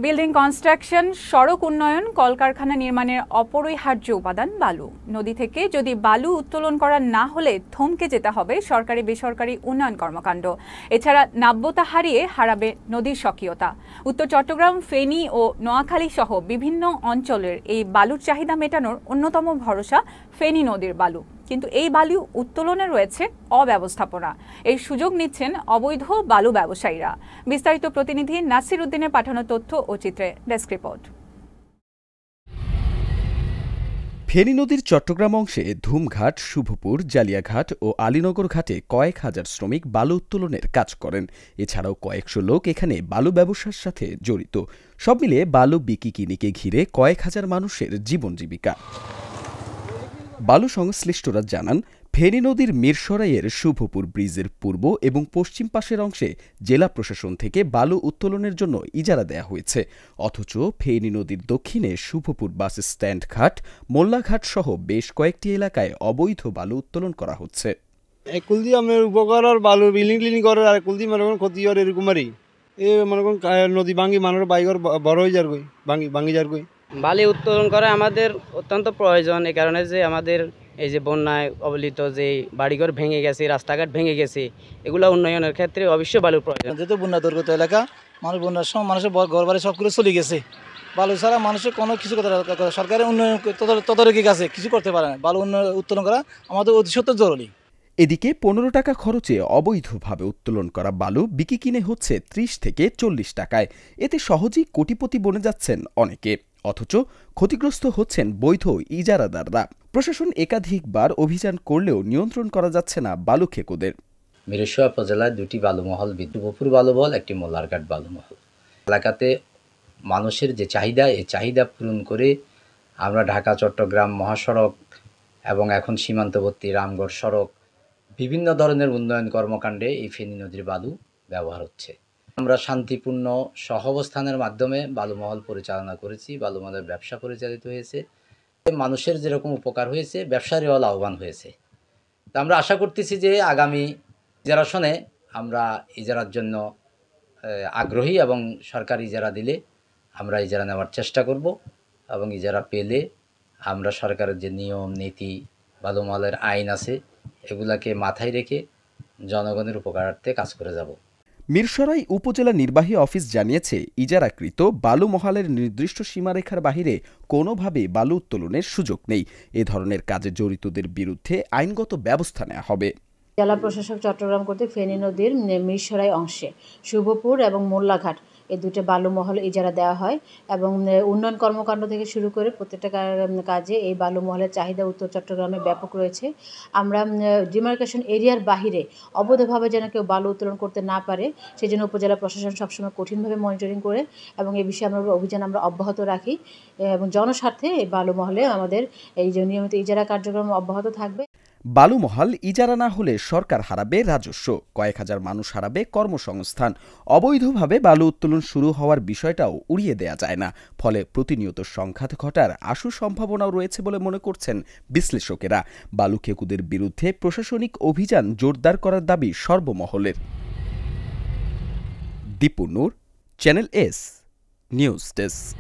Building construction, সড়ক উন্নয়ন, কলকারখানা নির্মাণের অপরিহার্য উপাদান বালু। নদী থেকে যদি বালু উত্তোলন করা না হলে থমকে যেতে হবে সরকারি বেসরকারি উন্নয়ন কর্মকাণ্ড। এছাড়া নাব্যতা হারিয়ে হারাবে নদীর স্বকীয়তা। উত্তর চট্টগ্রাম, ফেনী ও নোয়াখালী সহ বিভিন্ন অঞ্চলের এই বালুর চাহিদা মেটানোর অন্যতম ভরসা ফেনী নদীর বালু। কিন্তু এই বালু উত্তোলনে রয়েছে অব্যবস্থাপনা। এই সুযোগ নিচ্ছেন অবৈধ বালু ব্যবসায়ীরা। বিস্তারিত প্রতিনিধি নাসির উদ্দিনের পাঠানো তথ্য ও চিত্রে ডেস্ক রিপোর্ট। ফেনী নদীর চট্টগ্রাম অংশে ধুমঘাট, শুভপুর, জালিয়াঘাট ও আলীনগর ঘাটে কয়েক হাজার শ্রমিক বালু উত্তোলনের কাজ করেন। এছাড়াও কয়েকশো লোক এখানে বালু ব্যবসার সাথে জড়িত। সব মিলিয়ে বালু বিকিকিনিকে ঘিরে কয়েক হাজার মানুষের জীবন জীবিকা। বালু সংশ্লিষ্টরা জানান, ফেনী নদীর মিরসরাইয়ের শুভপুর ব্রিজের পূর্ব এবং পশ্চিম পাশের অংশে জেলা প্রশাসন থেকে বালু উত্তোলনের জন্য ইজারা দেয়া হয়েছে। অথচ ফেনী নদীর দক্ষিণে শুভপুর বাস স্ট্যান্ড ঘাট, মোল্লাঘাট সহ বেশ কয়েকটি এলাকায় অবৈধ বালু উত্তোলন করা হচ্ছে। একুল দিয়ে আমার উপকার আর বালু বিল্ডিং করার আর একুল দিয়ে মনে করেন ক্ষতি হয় এরকমারই। এ মনে করেন নদী ভাঙি মানুষের বাইকর বড় হয়ে যার গই ভাঙি যার গই। বালি উত্তোলন করা আমাদের অত্যন্ত প্রয়োজন। এই কারণে যে আমাদের এই যে বন্যায় অবলিত যে বাড়িঘর ভেঙে গেছে, রাস্তাঘাট ভেঙে গেছে, এগুলো উন্নয়নের ক্ষেত্রে অবশ্যই বালুর প্রয়োজন। যেহেতু বন্যা দুর্গত এলাকা, মানুষ বন্যার সময় মানুষের ঘর বাড়ি সবগুলো চলে গেছে। বালু ছাড়া মানুষের কোনো কিছু করতে, সরকারের উন্নয়ন তদারকি কাছে কিছু করতে পারে না। বালু উত্তোলন করা আমাদের অতি সত্য জরুরি। এদিকে 15 টাকা খরচে অবৈধভাবে উত্তোলন করা বালু বিকি কিনে হচ্ছে 30 থেকে 40 টাকায়। এতে সহজেই কোটিপতি বনে যাচ্ছেন অনেকে। অথচ ক্ষতিগ্রস্ত হচ্ছেন বৈধ ইজারাদাররা। প্রশাসন একাধিকবার অভিযান করলেও নিয়ন্ত্রণ করা যাচ্ছে না বালু খেকোদের। মিরসরাই উপজেলায় দুটি বালুমহল, শুভপুর বালুমহল, একটি মোল্লারঘাট বালুমহল। এলাকাতে মানুষের যে চাহিদা, এই চাহিদা পূরণ করে আমরা ঢাকা চট্টগ্রাম মহাসড়ক এবং এখন সীমান্তবর্তী রামগড় সড়ক বিভিন্ন ধরনের উন্নয়ন কর্মকাণ্ডে এই ফেনী নদীর বালু ব্যবহার হচ্ছে। আমরা শান্তিপূর্ণ সহাবস্থানের মাধ্যমে বালুমহল পরিচালনা করেছি, বালুমহলের ব্যবসা পরিচালিত হয়েছে। মানুষের যেরকম উপকার হয়েছে, ব্যবসায়ীরাও লাভবান হয়েছে। তা আমরা আশা করতেছি যে আগামী ইজারাশনে আমরা ইজারার জন্য আগ্রহী এবং সরকার ইজারা দিলে আমরা ইজারা নেওয়ার চেষ্টা করব এবং ইজারা পেলে আমরা সরকারের যে নিয়ম নীতি, বালুমহলের আইন আছে, এগুলাকে মাথায় রেখে জনগণের উপকারার্থে কাজ করে যাব। মিরসরাই উপজেলা নির্বাহী অফিস জানিয়েছে, ইজারাকৃত বালু মহলের নির্দিষ্ট সীমারেখার বাহিরে কোনোভাবে বালু উত্তোলনের সুযোগ নেই। এ ধরনের কাজে জড়িতদের বিরুদ্ধে আইনগত ব্যবস্থা নেওয়া হবে। জেলা প্রশাসক চট্টগ্রাম কর্তৃক ফেনী নদীর মিরসরাই অংশে শুভপুর এবং মোল্লাঘাট এই দুটো বালু মহল ইজারা দেওয়া হয় এবং উন্নয়ন কর্মকাণ্ড থেকে শুরু করে প্রত্যেকটা কাজে এই বালু মহলের চাহিদা উত্তর চট্টগ্রামে ব্যাপক রয়েছে। আমরা ডিমার্কেশন এরিয়ার বাহিরে অবৈধভাবে যেন কেউ বালু উত্তোলন করতে না পারে সেজন্য উপজেলা প্রশাসন সবসময় কঠিনভাবে মনিটরিং করে এবং এই বিষয়ে আমরা অভিযান অব্যাহত রাখি এবং জনস্বার্থে এই বালু মহলে আমাদের এই যে নিয়মিত ইজারা কার্যক্রম অব্যাহত থাকবে। বালু মহল ইজারা না হলে সরকার হারাবে রাজস্ব, কয়েক হাজার মানুষ হারাবে কর্মসংস্থান। অবৈধভাবে বালু উত্তোলন শুরু হওয়ার বিষয়টাও উড়িয়ে দেয়া যায় না। ফলে প্রতিনিয়ত সংঘাত ঘটার আশু সম্ভাবনাও রয়েছে বলে মনে করছেন বিশ্লেষকেরা। বালু খেকুদের বিরুদ্ধে প্রশাসনিক অভিযান জোরদার করার দাবি সর্বমহলের। দীপু নূর, চ্যানেল এস নিউজ ডেস্ক।